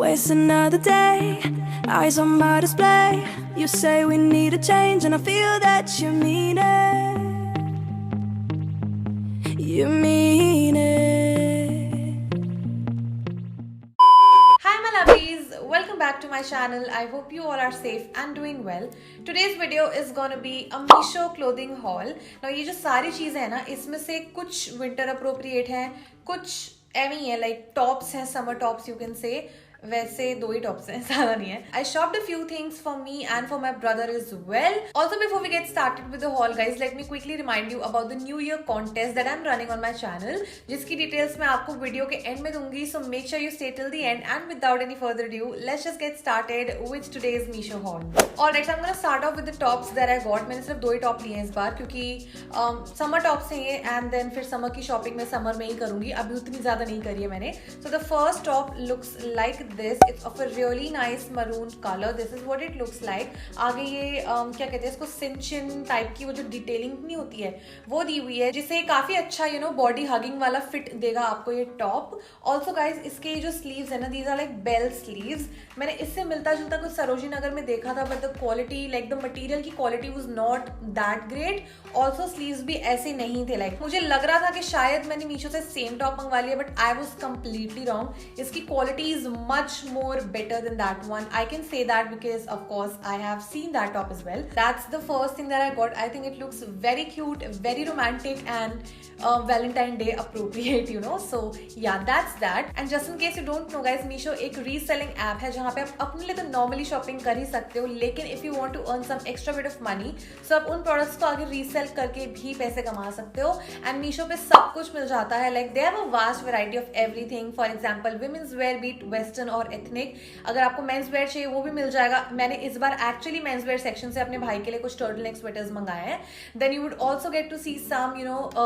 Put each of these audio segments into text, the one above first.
waste another day, eyes on my display. You say we need a change and I feel that you mean it. You mean it. Hi my lovelies, welcome back to my channel. I hope you all are safe and doing well. Today's video is gonna be a Meesho clothing haul. Now ये जो सारी चीजें हैं ना, इसमें से कुछ winter appropriate हैं, कुछ एवी है, like tops हैं, summer tops you can say. वैसे 2 ही टॉप्स हैं, ज़्यादा नहीं है. I shopped a few things for me and for my brother as well. Also before we get started with the haul guys, let me quickly remind you about the New Year contest that I'm running on my channel, जिसकी details मैं आपको video के end में दूंगी. So make sure you stay till the end and without any further ado, let's just get started with today's Meesho haul. Alright, so I'm gonna start off with the tops that I got. मैंने सिर्फ 2 ही top लिए हैं इस बार क्योंकि summer tops हैं ये, and then फिर summer की शॉपिंग मैं समर में ही करूंगी, अभी उतनी ज़्यादा नहीं करी है मैंने. So the first top looks like this. It's of a really nice maroon color. This is what it looks like. आगे ये क्या कहते हैं इसको, सिंचिन टाइप की वो जो डिटेलिंग नहीं होती है वो दी हुई है, जिससे काफी अच्छा बॉडी हगिंग वाला फिट देगा आपको ये टॉप. ऑल्सो गाइज इसके जो स्लीव्स है ना, these are like bell sleeves. मैंने इससे मिलता जुलता कुछ सरोजिनी नगर में देखा था, but the quality like the material की quality was not that great. Also sleeves भी ऐसे नहीं थे. लाइक मुझे लग रहा था कि शायद मैंने मीशो से सेम टॉप मंगवा लिया, but I was completely wrong. इसकी quality is much more better than that one. I can say that because of course I have seen that top as well. That's the first thing that I got. I think it looks very cute, very romantic and Valentine Day appropriate, so yeah, that's that. And just in case you don't know guys, Meesho एक reselling app है जहाँ पे आप अपने लिए तो normally shopping कर ही सकते हो, लेकिन if you want to earn some extra bit of money, so आप उन products को आगे resell करके भी पैसे कमा सकते हो. And Meesho पे सब कुछ मिल जाता है. Like they have a vast variety of everything. For example, women's wear, be it western or ethnic. अगर आपको मेंस वेयर चाहिए वो भी मिल जाएगा. मैंने इस बार एक्चुअली मेंस वेयर सेक्शन से अपने भाई के लिए कुछ टर्टल नेक स्वेटर्स मंगाए हैं. Then you would also get to see some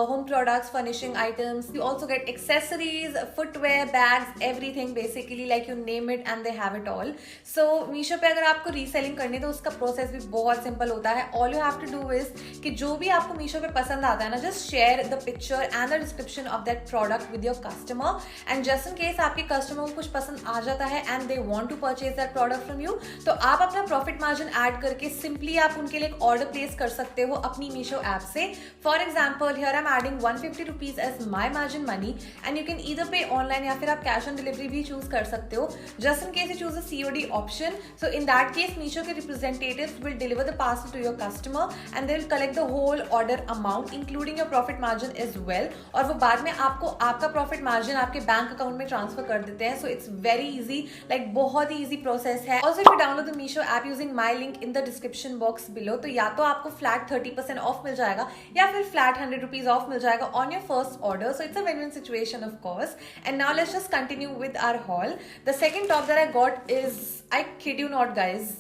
home products, furnishing items. You also get accessories, footwear, bags, everything basically, like you name it and they have it all. So Meesho पे अगर आपको reselling करनी है तो उसका process भी बहुत simple होता है. All you have to do is कि जो भी आपको मीशो पे पसंद आता है ना, just share the picture and the description of that product with your customer. And just in case आपके कस्टमर को कुछ पसंद आ जाता है and they want to purchase that product from you, तो आप अपना प्रॉफिट मार्जिन ऐड करके सिंपली आप उनके लिए एक ऑर्डर प्लेस कर सकते हो अपनी मीशो ऐप से. For example here I am adding 150 rupees as my margin money and you can either pay online या फिर आप कैश ऑन डिलीवरी भी चूज कर सकते हो. Just in case you choose a COD option, so in that case Meesho के representatives will deliver the parcel to your customer and they will collect the whole order amount including your profit margin as well, और वो बाद में आपको आपका profit margin आपके bank account में transfer कर देते हैं. So it's very easy, like बहुत ही इजी प्रोसेस है. Also if you download the Meesho app using my link in the description box below, तो या तो आपको फ्लैट 30% ऑफ मिल जाएगा या फिर फ्लैट 100 रुपीज ऑफ मिल जाएगा on your first order. So it's a win win situation of course. And now let's just continue with our haul. The second top that I got is, I kid you not guys,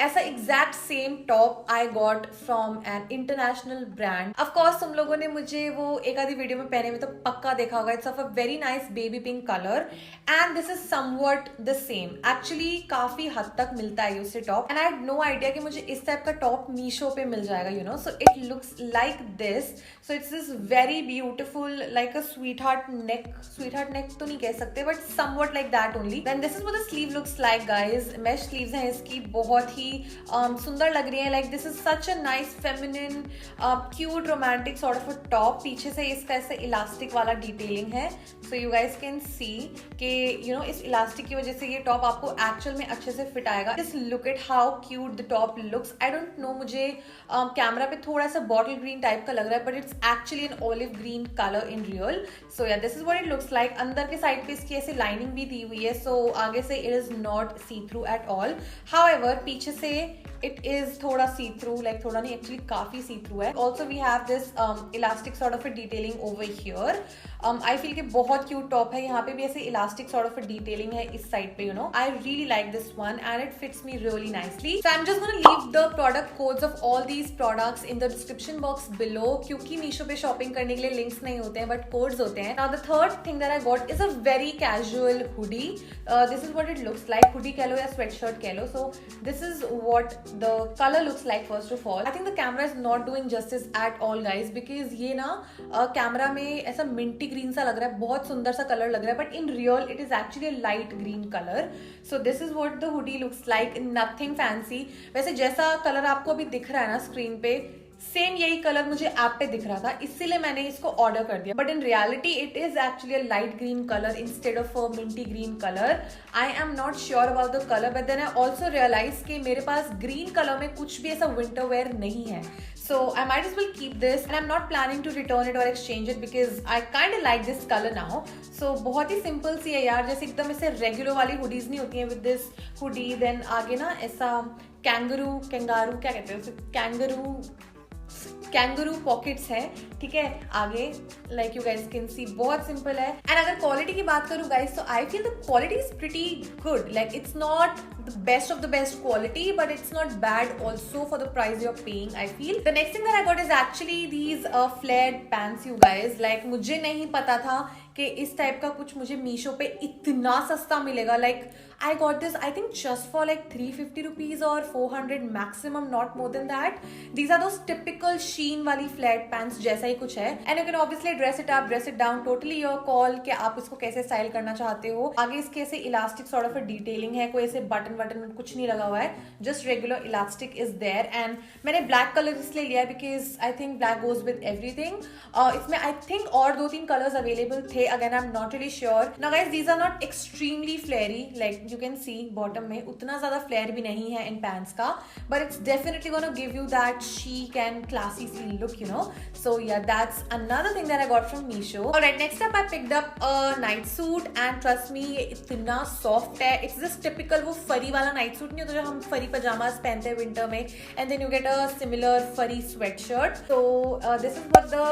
ऐसा exact same top I got from an international brand. Of course तुम लोगों ने मुझे वो एक आधी video में पहने हुए तो पक्का देखा होगा. It's of a very nice baby pink colour and this is somewhat the same. Actually काफी हद तक मिलता है उससे top, and I had no idea कि मुझे इस टाइप का टॉप मीशो पे मिल जाएगा. So it looks like this. So it's this very beautiful, like a sweet heart neck तो नहीं कह सकते, but something like that only. Then this is what the sleeve looks like guys. Mesh sleeves हैं इसकी, बहुत ही सुंदर लग रही है. Like this is such a nice feminine cute romantic sort of a top. पीछे से इसका ऐसे इलास्टिक वाला डिटेलिंग है. So you guys can see कि इस इलास्टिक की वजह से ये टॉप आपको एक्चुअल में अच्छे से फिट आएगा. Just look eight how cute the top looks. I don't know, मुझे कैमरा पे थोड़ा सा बॉटल ग्रीन टाइप का लग रहा है, but it's actually an olive green colour in real. So yeah this is what it looks like. अंदर के साइड पे इसकी ऐसे लाइनिंग भी दी हुई है, सो आगे से it is not see through at all. However पीछे से it is थोड़ा see through, like थोड़ा नहीं, actually काफी see through है. Also we have this elastic sort of a detailing over here. I feel कि बहुत cute top है. यहाँ पे भी ऐसे elastic sort of a detailing है इस side पे. I really like this one and it fits me really nicely. So I'm just gonna leave the product codes of all these products in the description box below, क्योंकि Meesho पे shopping करने के लिए links नहीं होते हैं but codes होते हैं. Now the third thing that I got is a very casual hoodie. This is what it looks like. Hoodie कह लो या sweatshirt कह लो. So this is what the color looks like first of all. I think the camera is not doing justice at all guys, because ये ना camera में ऐसा Minty green सा लग रहा है, बहुत सुंदर सा कलर लग रहा है, but in real it is actually light green colour. So this is what the hoodie looks like, nothing fancy. वैसे जैसा कलर आपको अभी दिख रहा है ना स्क्रीन पे, सेम यही कलर मुझे ऐप पे दिख रहा था, इसीलिए मैंने इसको ऑर्डर कर दिया. But in reality it is actually a light green colour instead of a minty green colour. I am not sure about the colour, but then I also realise कि मेरे पास ग्रीन कलर में कुछ भी ऐसा winter wear नहीं है. So I might as well keep this, and I'm not planning to return it or exchange it because I kind of like this color now. So बहुत ही simple सी है यार, जैसे एकदम ऐसे रेगुलर वाली हुडीज नहीं होती हैं. विद दिस हुडी देन आगे ना ऐसा कैंगरू क्या कहते हैं उसे, कैंगरू पॉकेट्स है, ठीक है. आगे like you guys can see बहुत सिंपल है. एंड अगर क्वालिटी की बात करूं गाइस, तो I feel the quality is pretty good. Like it's not the best of the best quality, but it's not bad also for the price you are paying. I feel the next thing that I got is actually these flared pants you guys. Like मुझे नहीं पता था कि इस type का कुछ मुझे मीशो पे इतना सस्ता मिलेगा. Like I got this I think just for like 350 rupees और 400 maximum, not more than that. These are those typical Shein वाली फ्लैट पैंट्स जैसा ही कुछ है. And you can obviously dress it up, dress it down, totally your call कि आप इसको कैसे स्टाइल करना चाहते हो. आगे इसके ऐसे इलास्टिक सॉर्ट ऑफ डिटेलिंग है, कोई ऐसे बटन कुछ नहीं लगा हुआ है, just regular elastic is there. And मैंने ब्लैक कलर इसलिए लिया because I think black goes with everything. इसमें आई थिंक और 2-3 कलर्स अवेलेबल थे. Again, I'm not really sure. Now guys, these are not extremely flary. Like you can see bottom में उतना ज़्यादा flare भी नहीं है इन pants का, but it's definitely gonna give you that chic and classy look, you know. So yeah, that's another thing that I got from Meesho. Alright, next up I picked up a night suit and trust me ये इतना soft है. It's this typical वो furry वाला night suit नहीं होता जो हम furry pajamas पहनते हैं winter में, and then you get a similar furry sweatshirt. So this is what the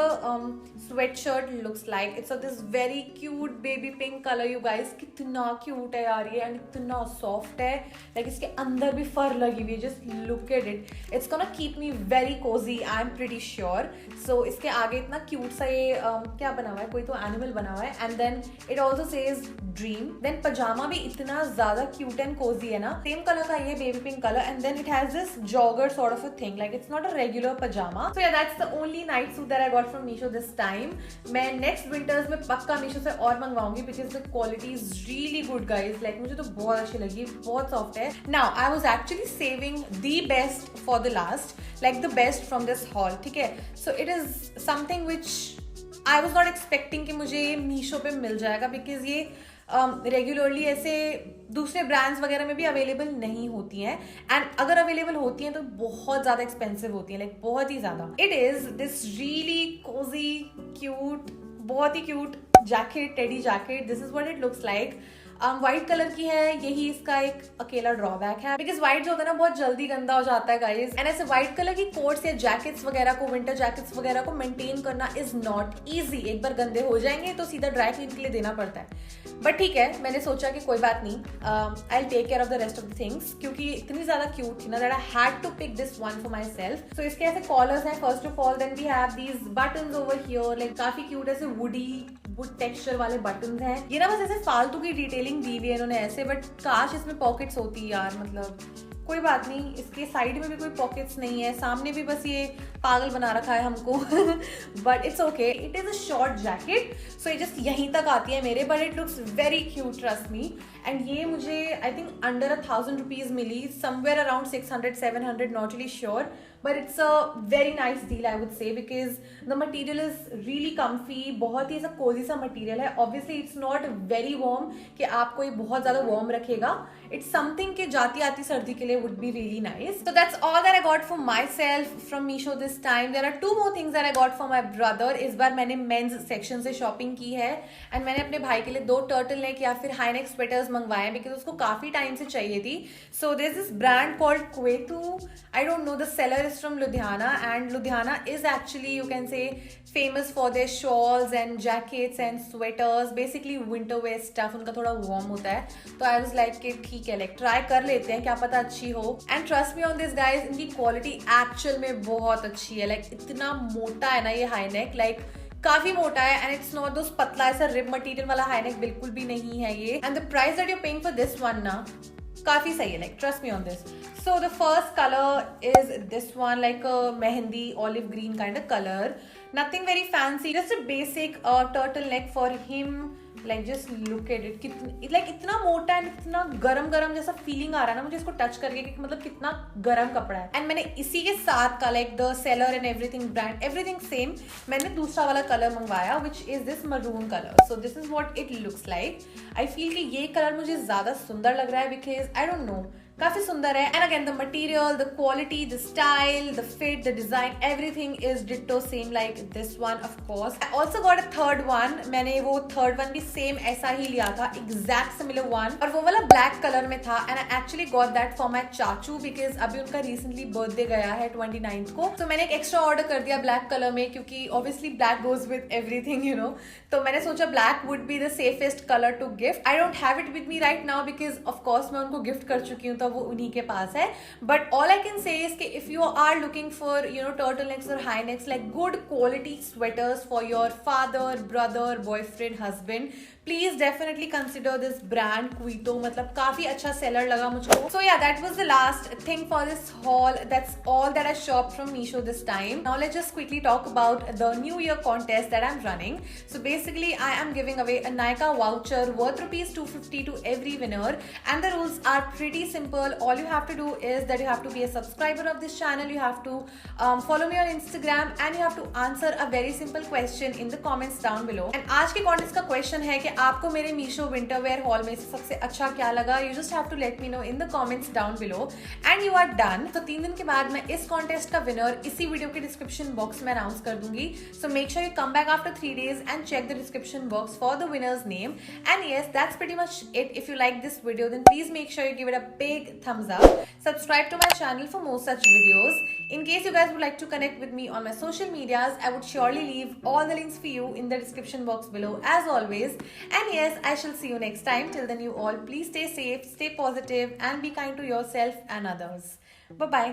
sweatshirt looks like. It's of this very cute baby pink colour you guys. कितना cute है यार ये, एंड इतना soft है. Like इसके अंदर भी फर लगी हुई है, just look at it. It's gonna keep me very cosy, I am pretty sure. So इसके आगे इतना क्यूट सा ये क्या बना हुआ है, कोई तो एनिमल बना हुआ है. And then it also says dream. Then पजामा भी इतना ज्यादा क्यूट एंड कोजी है ना, सेम कलर का ये baby pink colour. And then it has this jogger sort of a thing, like it's not a regular पजामा. So yeah that's the only night suit that I got from Meesho this time. मैं next winters में पक्का मीशो से और मंगवाऊंगी because the quality is really good guys. Like मुझे तो बहुत अच्छी लगी, बहुत सॉफ्ट है. Now I was actually saving the best for the last, like the best from this hall, ठीक है. So it is something which I was not expecting कि मुझे ये मीशो पे मिल जाएगा, बिकॉज ये रेगुलरली ऐसे दूसरे ब्रांड्स वगैरह में भी अवेलेबल नहीं होती हैं. एंड अगर अवेलेबल होती हैं तो बहुत ज़्यादा एक्सपेंसिव होती हैं, लाइक बहुत ही ज़्यादा. It is this really cosy cute, बहुत ही cute jacket, teddy jacket. This is what it looks like. White colour की है, यही इसका एक अकेला ड्रॉबैक है, बिकॉज व्हाइट जो होता है ना बहुत जल्दी गंदा हो जाता है गाइज. एंड ऐसे व्हाइट कलर की कोट्स या जैकेट्स वगैरह को, विंटर जैकेट्स वगैरह को मेंटेन करना इज नॉट ईजी. एक बार गंदे हो जाएंगे तो सीधा ड्राई क्लीन के लिए देना पड़ता है. बट ठीक है, मैंने सोचा कि कोई बात नहीं, I take care of the rest of the things, क्योंकि इतनी ज्यादा क्यूट थी ना that I had to pick this one for myself. So इसके ऐसे कॉलर्स हैं first of all. Then we have these buttons over here, like काफी cute ऐसे वुड टेक्सचर वाले बटन्स हैं. ये ना बस ऐसे फालतू की डिटेलिंग दी हुई है इन्होंने ऐसे, बट काश इसमें पॉकेट्स होती यार. मतलब कोई बात नहीं, इसके साइड में भी कोई पॉकेट्स नहीं है, सामने भी बस ये पागल बना रखा है हमको. But it's okay. It is a short jacket, so ये जस्ट यहीं तक आती है मेरे, but it looks very cute, trust me. And ये मुझे आई थिंक अंडर 1000 रुपीज मिली, somewhere around 600-700, not really sure. But it's a very nice deal I would say, because the material is really comfy. बहुत ही ऐसा Cozi सा material है. Obviously it's not very warm कि आपको ये बहुत ज़्यादा warm रखेगा. It's something कि जाती आती सर्दी के लिए would be really nice. So that's all that I got for myself from Meesho this time. There are 2 more things that I got for my brother. इस बार मैंने men's section से shopping की है, and मैंने अपने भाई के लिए 2 turtleneck या फिर high neck sweaters मंगवाए हैं, because उसको काफ़ी टाइम से चाहिए थी. So there's this brand called xoxo. I don't know, the seller is from Ludhiana, and Ludhiana is actually, you can say, famous for their shawls and jackets and sweaters, basically winter wear stuff. उनका थोड़ा warm होता है, तो I was like कि ठीक है, like try कर लेते हैं, क्या पता अच्छी हो. And trust me on this guys, इनकी quality actual में बहुत अच्छी है. like इतना मोटा है ना ये high neck, like काफी मोटा है, एंड इट्स नॉट दोस पतला ऐसा रिब मटेरियल वाला हाई नेक, बिल्कुल भी नहीं है ये. And the price that you paying for this one ना काफी सही है, like trust me on this. So the first color is this one, like a mehendi olive green kind of color. Nothing very fancy, just a basic turtleneck for him. Like just look at it, like इतना मोटा and इतना गरम गरम जैसा feeling आ रहा है ना मुझे इसको टच करके कि मतलब कितना गरम कपड़ा है. एंड मैंने इसी के साथ का like the seller and everything brand everything same, मैंने दूसरा वाला कलर मंगवाया which is this maroon colour. So this is what it looks like. I feel कि ये कलर मुझे ज्यादा सुंदर लग रहा है बिकॉज आई डोंट नो, काफी सुंदर है. And again the material, the quality, the style, the fit, the design, everything is ditto same like this one. Of course I also got a third one. मैंने वो third one भी same ऐसा ही लिया था, exact similar one, और वो वाला black colour में था. And I actually got that for my चाचू बिकॉज अभी उनका रिसेंटली बर्थडे गया है 29th को. तो मैंने एक एक्स्ट्रा ऑर्डर कर दिया ब्लैक कलर में क्योंकि obviously black goes with everything you know. तो मैंने सोचा black would be the safest colour to gift. I don't have it with me right now because of course मैं उनको गिफ्ट कर चुकी हूँ तो वो उन्हीं के पास है. But all I can say is कि if you are looking for turtlenecks or high necks, like good quality sweaters for your father, brother, boyfriend, husband, please definitely consider this brand Quito. मतलब काफी अच्छा seller लगा मुझको. So yeah, that was the last thing for this haul. That's all that I shopped from Meesho this time. Now let's just quickly talk about the New Year contest that I'm running. So basically, I am giving away a Nykaa voucher worth rupees 250 to every winner, and the rules are pretty simple. All you have to do is that you have to be a subscriber of this channel. You have to follow me on Instagram, and you have to answer a very simple question in the comments down below. And आज के contest का question है कि आपको मेरे Meesho winter wear hall में से सबसे अच्छा क्या लगा. You just have to let me know in the comments down below and you are done. तो 3 दिन के बाद मैं इस कॉन्टेस्ट का विनर इसी वीडियो के डिस्क्रिप्शन बॉक्स में अनाउंस कर दूंगी. So make sure you come back after 3 days and check the description box for the winners name. And yes, that's pretty much it. If you like this video then please make sure you give it a big thumbs up. Subscribe to my channel for more such videos. In case you guys would like to connect with me on my social medias, I would surely leave all the links for you in the description box below as always. And yes, I shall see you next time. Till then, you all please stay safe, stay positive, and be kind to yourself and others. Bye bye.